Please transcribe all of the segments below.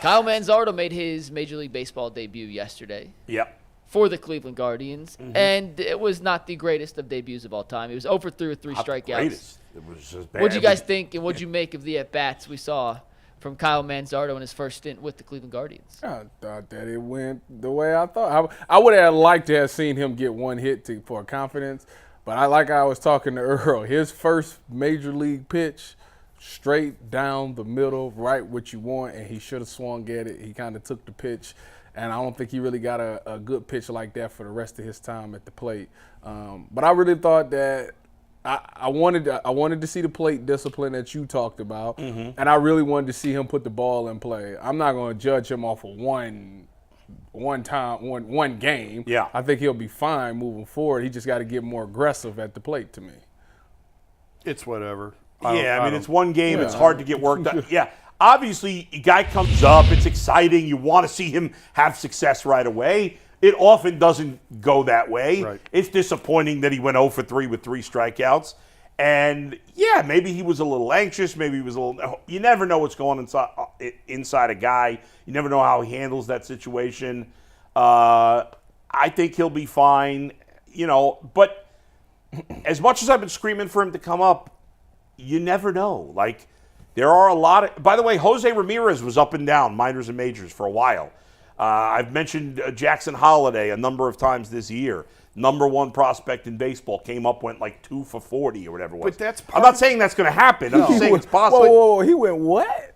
Kyle Manzardo made his Major League Baseball debut yesterday. Yep. For the Cleveland Guardians, and it was not the greatest of debuts of all time. He was 0 for 3 with 3 strikeouts. It was just bad. What'd you guys think, and what'd you make of the at-bats we saw from Kyle Manzardo in his first stint with the Cleveland Guardians? I thought that it went the way I thought. I would have liked to have seen him get one hit for confidence, but I was talking to Earl, his first major league pitch, straight down the middle, right what you want, and he should have swung at it. He kind of took the pitch. And I don't think he really got a good pitch like that for the rest of his time at the plate. But I really thought that I wanted to see the plate discipline that you talked about, and I really wanted to see him put the ball in play. I'm not going to judge him off of one game. Yeah. I think he'll be fine moving forward. He just got to get more aggressive at the plate to me. It's whatever. It's one game. Yeah. It's hard to get work done. Yeah. Obviously, a guy comes up, it's exciting, you want to see him have success right away. It often doesn't go that way. Right. It's disappointing that he went 0 for 3 with 3 strikeouts. And, yeah, maybe he was a little anxious, maybe he was a little – you never know what's going inside a guy. You never know how he handles that situation. I think he'll be fine, but as much as I've been screaming for him to come up, you never know. Like, there are a lot of – by the way, Jose Ramirez was up and down, minors and majors, for a while. I've mentioned Jackson Holiday a number of times this year. Number 1 prospect in baseball, came up, went like 2 for 40 or whatever it was. But I'm not saying that's going to happen. I'm just saying it's possible. Whoa, he went what?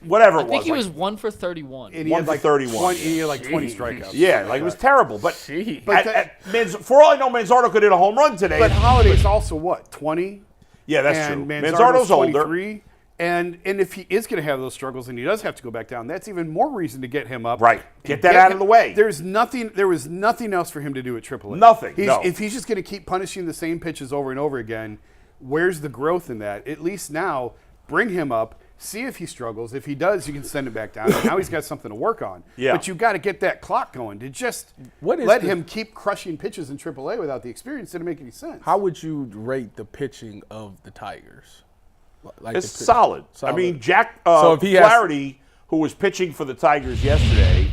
Whatever it was. I think he was 1 for 31. And he 1 had for like 31. He had like 20 strikeouts. Yeah, like it was terrible. But, Jeez. for all I know, Manzardo could hit a home run today. But Holiday's also what, 20? Yeah, that's and true. Manzardo's older. 23. And if he is going to have those struggles and he does have to go back down, that's even more reason to get him up. Right. Get that out of the way. There was nothing else for him to do at AAA. Nothing. If he's just going to keep punishing the same pitches over and over again, where's the growth in that? At least now, bring him up, see if he struggles. If he does, you can send him back down. And now he's got something to work on. Yeah. But you've got to get that clock going. To just let him keep crushing pitches in AAA without the experience didn't make any sense. How would you rate the pitching of the Tigers? It's solid. I mean, Jack So if he Flaherty, who was pitching for the Tigers yesterday,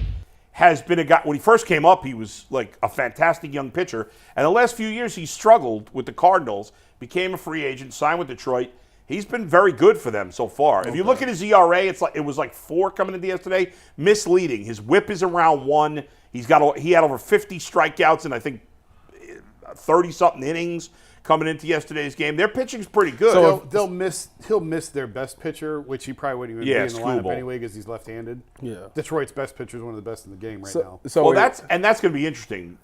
has been a guy. When he first came up, he was like a fantastic young pitcher. And the last few years, he struggled with the Cardinals, became a free agent, signed with Detroit. He's been very good for them so far. If you look at his ERA, it was like 4 coming into yesterday. Misleading. His WHIP is around 1. He had over 50 strikeouts in I think 30-something innings coming into yesterday's game. Their pitching's pretty good. So he'll miss their best pitcher, which he probably wouldn't even be in the lineup anyway because he's left-handed. Yeah. Detroit's best pitcher is one of the best in the game now. That's going to be interesting.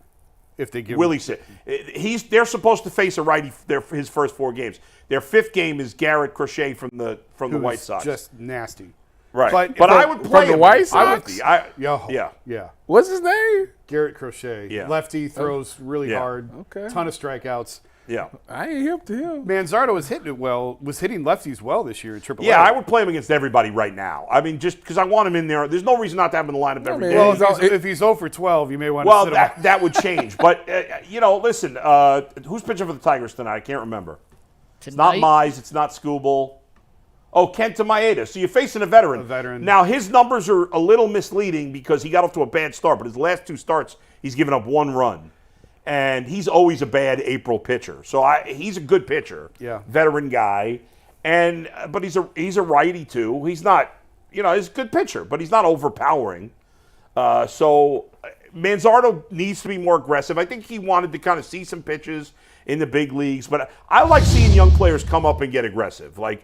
If they give Willie said they're supposed to face a righty his first 4 games. Their 5th game is Garrett Crochet from the White Sox. Just nasty. Right. But I would play from the him. White Sox? Yeah. What's his name? Garrett Crochet. Yeah. Lefty, throws really hard. Okay. Ton of strikeouts. Yeah. I ain't hip to him. Manzardo was hitting lefties well this year in AAA. Yeah, I would play him against everybody right now. I mean, just because I want him in there. There's no reason not to have him in the lineup every day. Well, if he's 0 for 12, you may want to sit him. That would change. But, listen, who's pitching for the Tigers tonight? I can't remember. It's not Mize. It's not Skubal. Oh, Kenta Maeda. So you're facing a veteran. Now, his numbers are a little misleading because he got off to a bad start, but his last 2 starts, he's given up 1 run. And he's always a bad April pitcher. So he's a good pitcher. Yeah. Veteran guy. But he's a righty too. He's not, he's a good pitcher, but he's not overpowering. So Manzardo needs to be more aggressive. I think he wanted to kind of see some pitches in the big leagues, but I like seeing young players come up and get aggressive. Like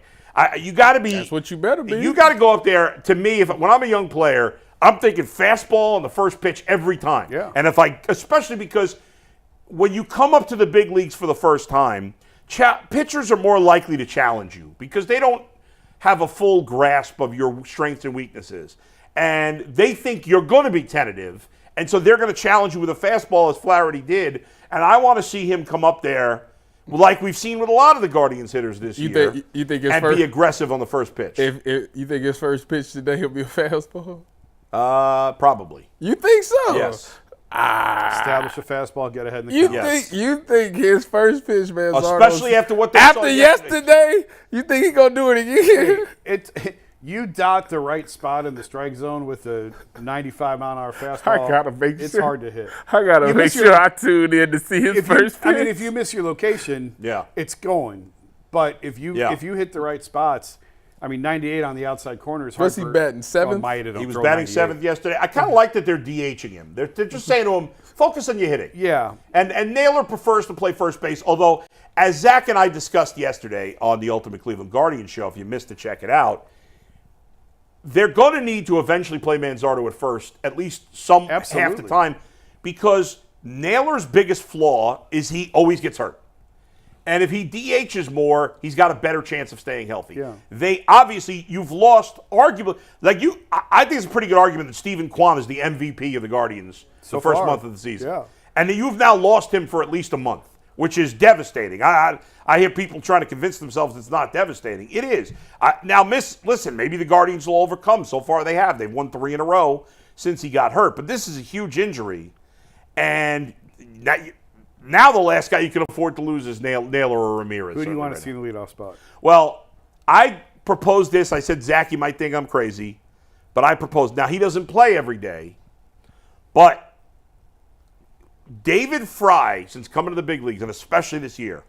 you got to be. That's what you better be. You got to go up there. To me, when I'm a young player, I'm thinking fastball on the first pitch every time. Yeah. And especially because when you come up to the big leagues for the first time, pitchers are more likely to challenge you because they don't have a full grasp of your strengths and weaknesses. And they think you're going to be tentative, and so they're going to challenge you with a fastball as Flaherty did. And I want to see him come up there like we've seen with a lot of the Guardians hitters this year be aggressive on the first pitch. If you think his first pitch today he'll be a fastball? Probably. You think so? Yes. Establish a fastball, get ahead in the count. You think his first pitch, man? Especially after what they saw yesterday, you think he's gonna do it again? You dot the right spot in the strike zone with a 95-mile-an-hour fastball. I gotta make it's sure. hard to hit. I gotta make sure I tune in to see his first pitch. I mean, if you miss your location, Yeah. it's going. But if you hit the right spots, I mean, 98 on the outside corner is hard. Was he batting seventh? He was batting 7th yesterday. I kind of like that they're DHing him. They're just saying to him, focus on your hitting. Yeah. And Naylor prefers to play first base, although, as Zach and I discussed yesterday on the Ultimate Cleveland Guardians show, if you missed it, check it out, they're going to need to eventually play Manzardo at first, at least half the time, because Naylor's biggest flaw is he always gets hurt. And if he DHs more, he's got a better chance of staying healthy. Yeah. They obviously, you've lost arguably, I think it's a pretty good argument that Stephen Kwan is the MVP of the Guardians the first month of the season. Yeah. And that you've now lost him for at least a month, which is devastating. I hear people trying to convince themselves it's not devastating. It is. Listen, maybe the Guardians will overcome. So far they have. They've won 3 in a row since he got hurt. But this is a huge injury. And now the last guy you can afford to lose is Naylor or Ramirez. Who do you want to see in the leadoff spot? Well, I proposed this. I said, Zach, you might think I'm crazy. But I proposed. Now, he doesn't play every day. But David Fry, since coming to the big leagues, and especially this year,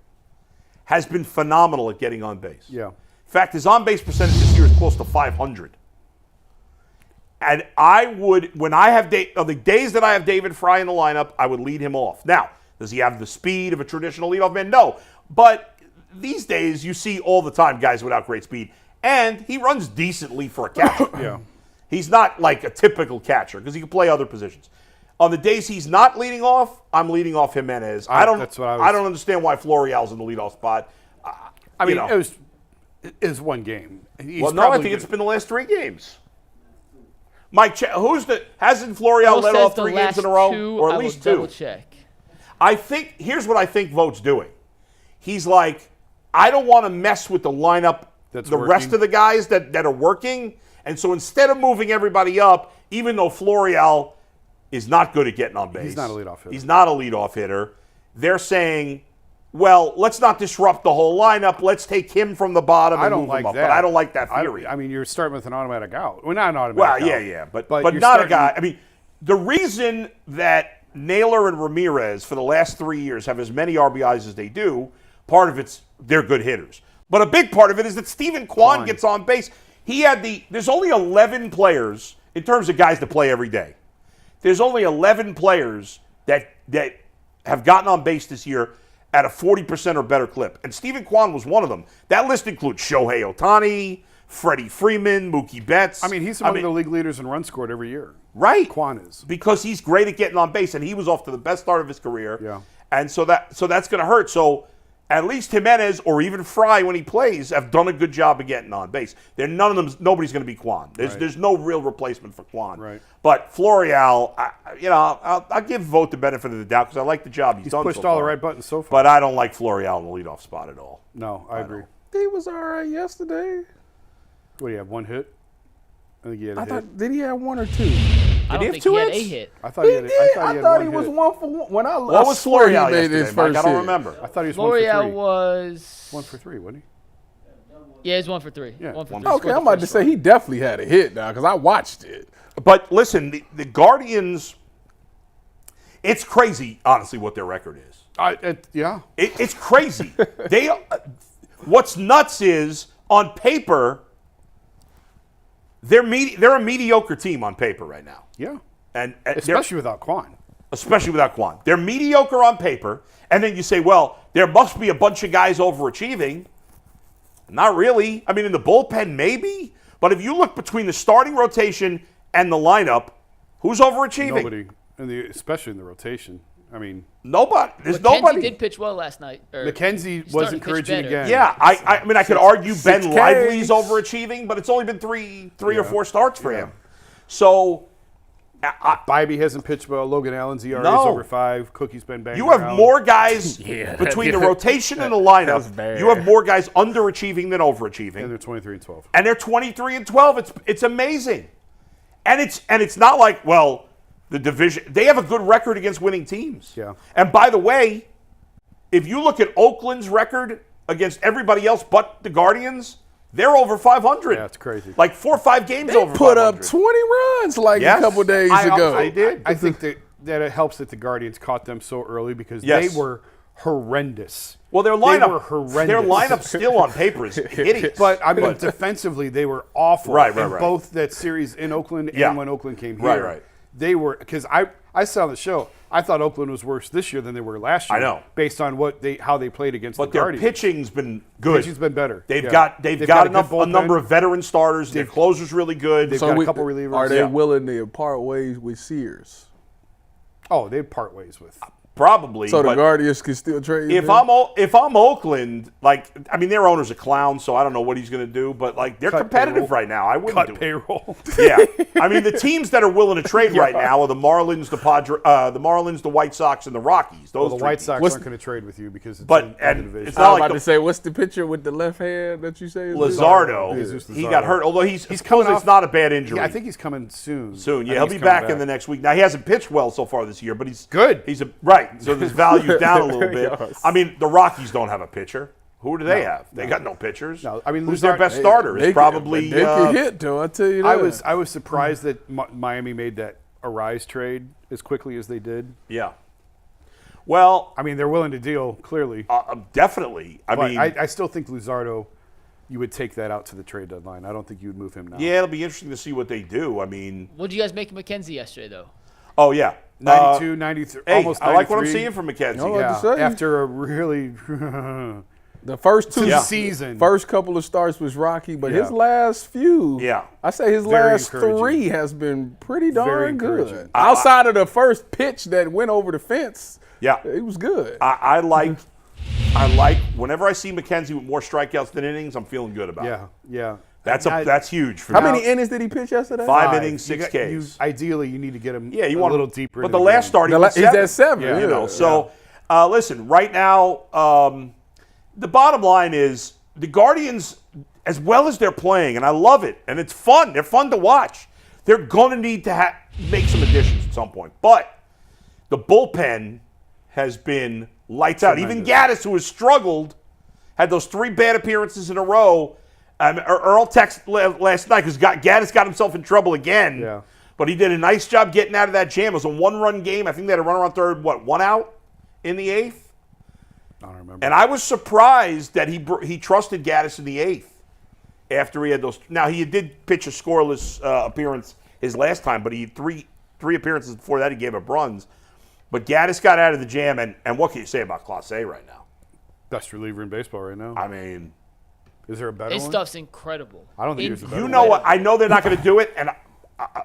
has been phenomenal at getting on base. Yeah. In fact, his on-base percentage this year is close to 500. And I would, when I have on the days that I have David Fry in the lineup, I would lead him off. Now, does he have the speed of a traditional leadoff man? No. But these days, you see all the time guys without great speed. And he runs decently for a catcher. Yeah. He's not like a typical catcher because he can play other positions. On the days he's not leading off, I'm leading off Jimenez. I don't understand why Florial's in the leadoff spot. I mean, it was one game. I think it's been the last 3 games. Mike, hasn't Florial led off 3 games in a row? Or at least 2? Double check. Here's what I think Vogt's doing. He's like, I don't want to mess with the lineup, rest of the guys that are working. And so instead of moving everybody up, even though Florial is not good at getting on base. He's not a leadoff hitter. He's not a leadoff hitter. They're saying, well, let's not disrupt the whole lineup. Let's take him from the bottom and move him up. But I don't like that theory. I mean, you're starting with an automatic out. Well, not an automatic out. Yeah. But not a guy. I mean, the reason that Naylor and Ramirez for the last 3 years have as many RBIs as they do, part of it's they're good hitters. But a big part of it is that Stephen Kwan gets on base. There's only 11 players in terms of guys that play every day. There's only 11 players that have gotten on base this year at a 40% or better clip. And Stephen Kwan was one of them. That list includes Shohei Ohtani, Freddie Freeman, Mookie Betts. I mean, he's among the league leaders in runs scored every year. Right. Kwan is. Because he's great at getting on base, and he was off to the best start of his career. Yeah. And so that's going to hurt. So at least Jimenez or even Fry, when he plays, have done a good job of getting on base. Nobody's going to be Kwan. There's no real replacement for Kwan. Right. But Florial, I'll give Vogt the benefit of the doubt because I like the job he's done pushed so far. all the right buttons so far. But I don't like Florial in the leadoff spot at all. No, I agree. He was all right yesterday. What do you have? 1 hit? I think he had a hit. Did he have 1 or 2? I don't think two he had hits? a hit. I thought he had. I thought he was 1 for 1. When what was swore Florial he made his yesterday, Mike? first I don't hit. remember. I thought he was Florial 1 for 3. was 1 for 3, wasn't he? Yeah, he's 1 for 3. Yeah. 1 for 3. Okay, Scored I'm the about to first say one. he definitely had a hit now because I watched it. But listen, the Guardians, it's crazy, honestly, what their record is. Yeah. It's crazy. What's nuts is, on paper, they're a mediocre team on paper right now. Yeah. And Especially without Kwan. Especially without Kwan. They're mediocre on paper, and then you say, well, there must be a bunch of guys overachieving. Not really. I mean, in the bullpen, maybe. But if you look between the starting rotation and the lineup, who's overachieving? Nobody, especially in the rotation. I mean, nobody. There's McKenzie nobody. did pitch well last night. McKenzie was encouraging again. Yeah, I mean, I could argue Ben 6 Lively's Ks. overachieving, but it's only been three or 4 starts for him. So, Bybee hasn't pitched well. Logan Allen's ERA is over 5. Cookie's been banging you have around. more guys between the rotation and the lineup. You have more guys underachieving than overachieving. And they're 23 and 12. And they're 23 and 12. It's amazing. And it's not like, well, the division, they have a good record against winning teams. Yeah. And by the way, if you look at Oakland's record against everybody else but the Guardians, They're over 500. Yeah, it's crazy. Like 4 or 5 games They over put 500. up 20 runs like Yes. a couple days ago. I did. I think that it helps that the Guardians caught them so early because Yes. they were horrendous. Well, their They lineup, were horrendous. their lineup still on paper is hideous. But I mean, defensively, they were awful. Right. In both that series in Oakland Yeah. and when Oakland came here. Right. They were, because I saw on the show, I thought Oakland was worse this year than they were last year. I know. Based on how they played against But the their Guardians. pitching's been good. Pitching's been better. They've Yeah. got a enough good a number bullpen. of veteran starters. Their closer's really good. They've got a couple relievers. Are they Yeah. willing to part ways with Sears? Oh, they'd part ways with. Probably. So the but Guardians can still trade if them? I'm Oakland, like, I mean, their owner's a clown, so I don't know what he's going to do. But like, they're Cut competitive payroll. right now. I wouldn't Cut do it. payroll. Yeah, I mean, the teams that are willing to trade right now are the Marlins, the White Sox, and the Rockies. Those The three White teams. Sox aren't going to trade with you because it's But- in the and division. it's I not was like about the- to say, what's the pitcher with the left hand that you say? is Lizardo, Jesus he Lizardo. got hurt. Although he's coming it's off- not a bad injury. Yeah, I think he's coming soon. Soon, I yeah, think he'll be he's coming back in the next week. Now he hasn't pitched well so far this year, but he's Good. He's right, so his value's down a little bit. Yes. I mean, the Rockies don't have a pitcher. Who do they have? They got no pitchers. No, I mean, who's their Luzardo- best starter? They It's probably they can hit though. I tell you that. I was surprised that Miami made that Arise trade as quickly as they did. yeah. Well, I mean, they're willing to deal clearly. definitely. I But mean, I still think Luzardo, you would take that out to the trade deadline. I don't think you would move him now. yeah, it'll be interesting to see what they do. I mean, What did you guys make of McKenzie yesterday, though? oh yeah, 92, 93, Hey, almost 93. I like what I'm seeing from McKenzie. Oh, Yeah, What to say? after a really The first two Yeah. season. first couple of starts was rocky, but Yeah. his last few, Yeah. I say his Very last encouraging. 3 has been pretty Very darn good. encouraging. Outside of the first pitch that went over the fence, Yeah. he was good. I like whenever I see McKenzie with more strikeouts than innings, I'm feeling good about it. yeah. That's huge for How me. many innings did he pitch yesterday? 5 innings, You 6 got- Ks. Ideally, you need to get him Yeah, you a want little deeper. But into the last game. start, He's at 7. Yeah. You know, yeah. so listen. Right now, the bottom line is the Guardians, as well as they're playing, and I love it, and it's fun. They're fun to watch. They're going to need to make some additions at some point, but the bullpen has been lights out. Even Gaddis, who has struggled, had those 3 bad appearances in a row. Earl texted last night because Gaddis got himself in trouble again. Yeah. But he did a nice job getting out of that jam. It was a 1-run game. I think they had a runner on third, 1 out in the 8th? I don't remember. And I was surprised that he trusted Gaddis in the 8th after he had those. Now, he did pitch a scoreless appearance his last time, but he had three appearances before that he gave up runs. But Gaddis got out of the jam, and what can you say about Clase right now? Best reliever in baseball right now. I mean, Is there a better His one? stuff's incredible. I don't think there's a better you one. know what? I know they're not going to do it, and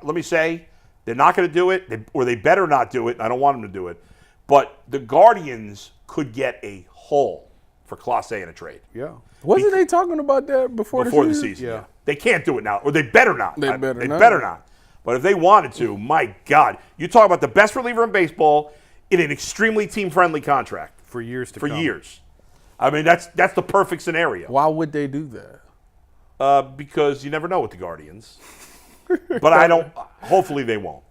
let me say, they're not going to do it, or they better not do it, and I don't want them to do it. But the Guardians could get a haul for Clase in a trade. Yeah. Wasn't they talking about that before Before the the season? season. Yeah. They can't do it now, or they better not. They better not. better not. But if they wanted to, my God, you talk about the best reliever in baseball in an extremely team-friendly contract For years to for come. years. I mean, that's the perfect scenario. Why would they do that? Because you never know with the Guardians. But I don't. Hopefully, they won't.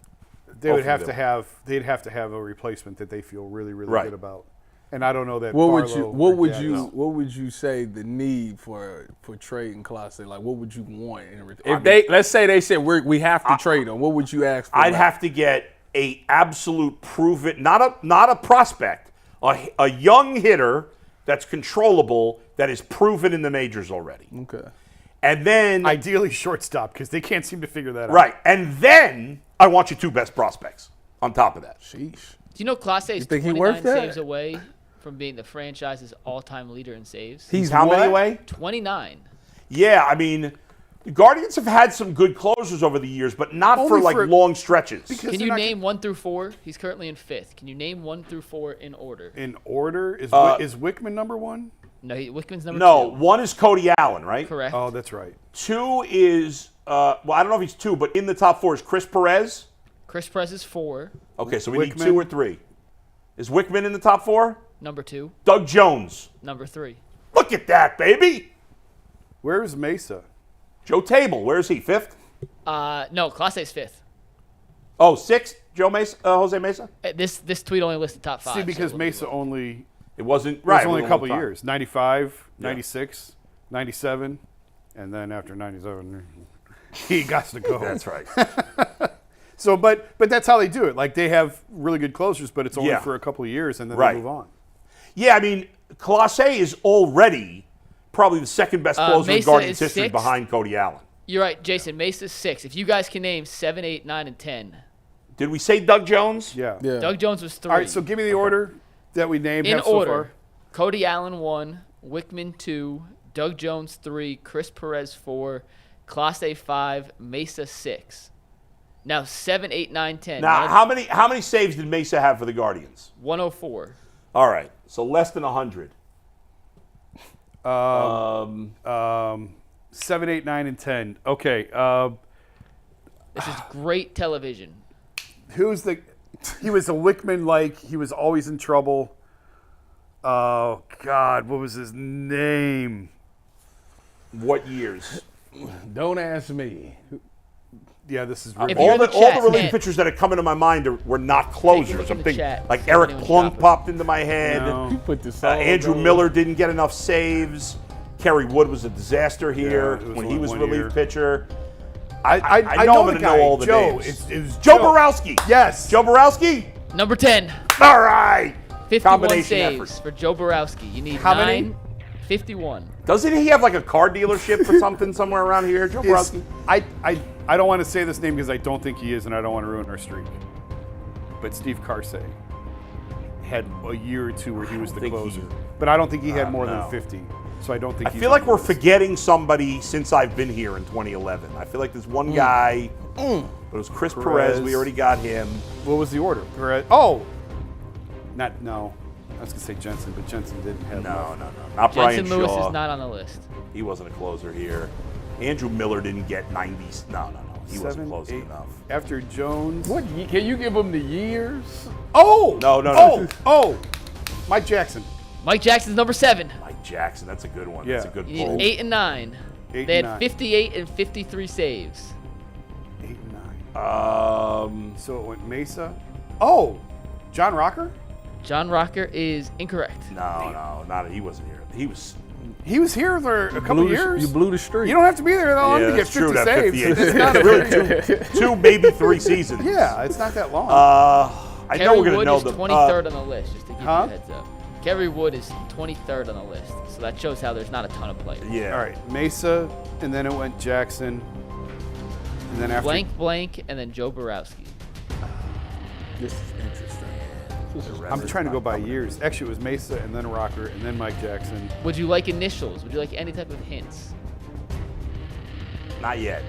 They would Hopefully have they to won't. have. They'd have to have a replacement that they feel really, really Right. good about. And I don't know that. What would Barlow you or what would Gaddis- you what would you say the need for trading Clase? Like what would you want in return? If they let's say they said we have to trade them, what would you ask for? I'd have to get a absolute proven, not a prospect, a young hitter that's controllable, that is proven in the majors already. Okay. And then Ideally shortstop because they can't seem to figure that out. right, and then I want your 2 best prospects on top of that. Sheesh. Do you know Clase is think he 29 worth that? saves away from being the franchise's all-time leader in saves? He's How many what? away? 29. Yeah, I mean, the Guardians have had some good closers over the years, but not for Only like for- long stretches. Because Can they're you not- name 1 through 4? He's currently in 5th. Can you name 1 through 4 in order? In order is Wickman number 1? No, Wickman's number No, 2. 1 is Cody Allen, right? Correct. Oh, that's right. 2 is well, I don't know if he's 2, but in the top 4 is Chris Perez. Chris Perez is 4. Okay, so we need Wickman. 2 or 3. Is Wickman in the top 4? Number 2. Doug Jones. Number 3. Look at that, baby. Where's Mesa? Joe Table, where is he? 5th? No, Clase's 5th. Oh, 6th? Jose Mesa? This tweet only listed top 5. See, because so Mesa only It wasn't right, right. only it a was couple time. years. 95, Yeah. 96, 97. And then after 97, he got to go. That's right. So, but that's how they do it. Like, they have really good closers, but it's only Yeah. for a couple of years, and then Right. they move on. Yeah, I mean, Clase is already probably the second best closer in Mesa Guardians is history 6. behind Cody Allen. You're right, Jason. Mesa's 6. If you guys can name 7, 8, 9, and 10. Did we say Doug Jones? Yeah. Doug Jones was 3. All right, so give me the order that we named. in have so order, far. Cody Allen 1, Wickman 2, Doug Jones 3, Chris Perez 4, Clase 5, Mesa 6. Now 7, 8, 9, 10. Now, how many saves did Mesa have for the Guardians? 104. All right, so less than 100. 7, 8, 9, and 10. Okay. This is great television. Who's the? He was a Wickman. Like, he was always in trouble. Oh God, what was his name? What years? Don't ask me. Yeah, this is. If Really you're in the all chat, the relief Ed. pitchers that are coming to my mind were not Take a closers. look in I'm the thinking chat, like see if Eric anyone's Plunk dropping. popped into my head. No. You put the song Andrew on. Miller didn't get enough saves. Kerry Wood was a disaster here it was when he was one relief year. pitcher. I know I'm the going to guy. know all the Joe. names. It was Joe Borowski. Yes. Joe Borowski? Number 10. All right. 51 Combination saves effort. for Joe Borowski. You need How 9. many? 51. Doesn't he have like a car dealership or something somewhere around here? Joe Borowski? I don't want to say this name because I don't think he is, and I don't want to ruin our streak. But Steve Carsey had a year or two where he was the think closer. he- but I don't think he had more no. than 50. So I don't think I he's feel on like the we're list. forgetting somebody since I've been here in 2011. I feel like there's one guy, but it was Chris Perez. We already got him. What was the order? Perez. Oh! No. I was going to say Jensen, but Jensen didn't have No. enough. Not Brian Jensen Lewis Shaw. is not on the list. He wasn't a closer here. Andrew Miller didn't get 90s. No. He wasn't 7, closing 8. enough. After Jones. What? Can you give them the years? Oh! No. Oh! Mike Jackson. Mike Jackson's number 7. Mike Jackson, that's a good one. Yeah. That's a good You pull. need 8 and 9. 8 They and had 9. 58 and 53 saves. 8 and 9. So it went Mesa. Oh! John Rocker? John Rocker is incorrect. No, not he wasn't here. He was here for a couple years. You blew the streak. You don't have to be there that long to get that's 50 true. That saves. 58. It's not a really two, maybe 3 seasons. Yeah, it's not that long. I know Kerry we're gonna Wood know is the 23rd on the list, just to give Huh? you a heads up. Kerry Wood is 23rd on the list, so that shows how there's not a ton of players. Yeah. All right, Mesa, and then it went Jackson, and then after Blank, and then Joe Borowski. This is interesting. I'm trying to go by years. Actually, it was Mesa, and then Rocker, and then Mike Jackson. Would you like initials? Would you like any type of hints? Not yet.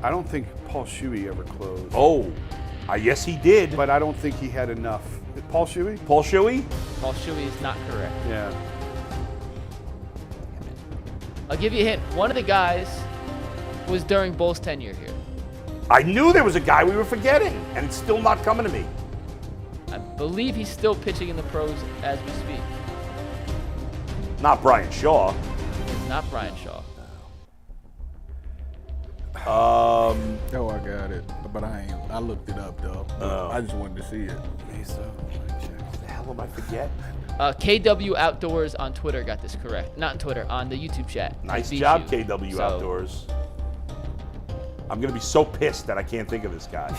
I don't think Paul Shuey ever closed, Oh, yes, he did. but I don't think he had enough. Paul Shuey? Paul Shuey? Paul Shuey is not correct. Yeah. I'll give you a hint. One of the guys was during Bull's tenure here. I knew there was a guy we were forgetting, and it's still not coming to me. I believe he's still pitching in the pros as we speak. Not Brian Shaw. It's not Brian Shaw. Oh, I got it. But I looked it up, though. I just wanted to see it. Mesa, Mike Jackson. What the hell am I forget? KW Outdoors on Twitter got this correct. Not on Twitter, on the YouTube chat. Nice Beat job, you. KW So, Outdoors. I'm going to be so pissed that I can't think of this guy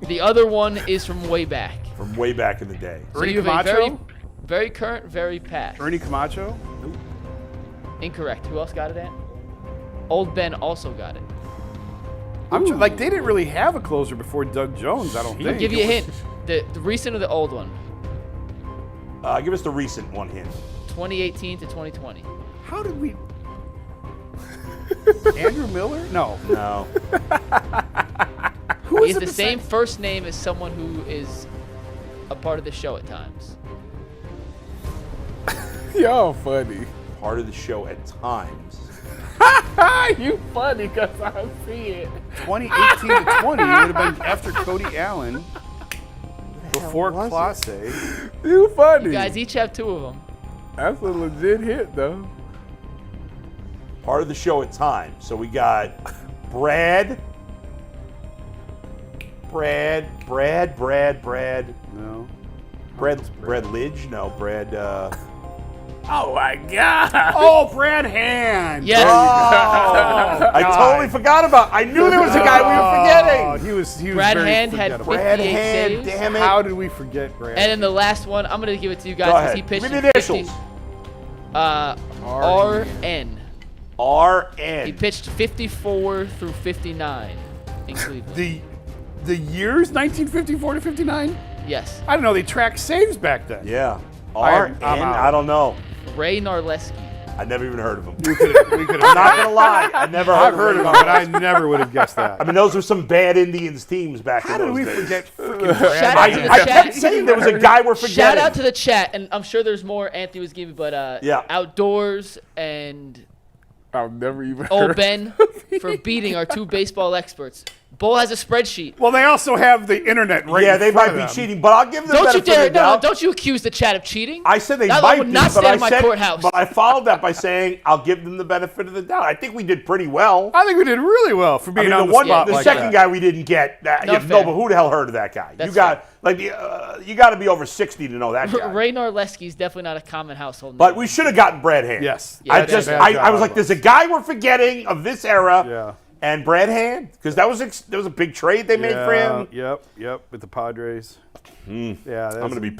The other one is from way back. from way back in the day. So Ernie you have a Camacho? very current, very past. Ernie Camacho? Incorrect. Who else got it, Ant? Old Ben also got it. Like, they didn't really have a closer before Doug Jones, I don't think. I'll give you a hint. The recent or the old one? Give us the recent one hint. 2018 to 2020. How did we... Andrew Miller? No. No. Who He is has it the beside- same first name as someone who is a part of the show at times. Y'all funny. Part of the show at times. You funny because I see it. 2018 to 20 would have been after Cody Allen, before was it? Clase. You funny. You guys each have 2 of them. That's a legit hit, though. Part of the show at times. So we got Brad. No. Brad Lidge? No, Brad. Oh my God! Oh, Brad Hand. Yes. I totally forgot about. I knew there was a guy we were forgetting. He was Brad very Hand had forgettable. 58 Brad Hand, saves. damn it. How did we forget Brad? And then the last one, I'm gonna give it to you guys Go because ahead. he pitched Give me in the 50 initials. RN. RN. He pitched 54 through 59 in Cleveland. the years 1954 to 59? Yes. I don't know. They tracked saves back then. Yeah. I'm RN. out. I don't know. Ray Narleski. I never even heard of him. We could have. Not gonna lie, I never I've heard heard of of him. him, but I never would have guessed that. I mean, those were some bad Indians teams back How in did those we days. forget freaking Brad? Shout out I, to the I chat. kept saying there was a guy we're forgetting. Shout out to the chat, and I'm sure there's more Anthony was giving, but Yeah. Outdoors and I've never even Oh heard. Ben for beating our two baseball experts. Bo has a spreadsheet. Well, they also have the internet right Yeah, in they front might of be them. cheating, but I'll give them Don't you benefit of dare! the No, doubt. don't you accuse the chat of cheating. I said they That might would be, not but stand I in my said, courthouse. but I followed that by saying I'll give them the benefit of the doubt. I think we did pretty well. I think we did really well for I being mean, on the one, spot the like second that. guy we didn't get. No, No, fair. but who the hell heard of that guy? That's You got you got to be over 60 to know that guy. Ray Narleski is definitely not a common household But name. we should have gotten Brad Hand. Yes. Yeah, I that's just a bad I was job like, of there's us. a guy we're forgetting of this era. Yeah. And Brad Hand, because that was a big trade they made for him. Yep. With the Padres. Yeah, I'm gonna be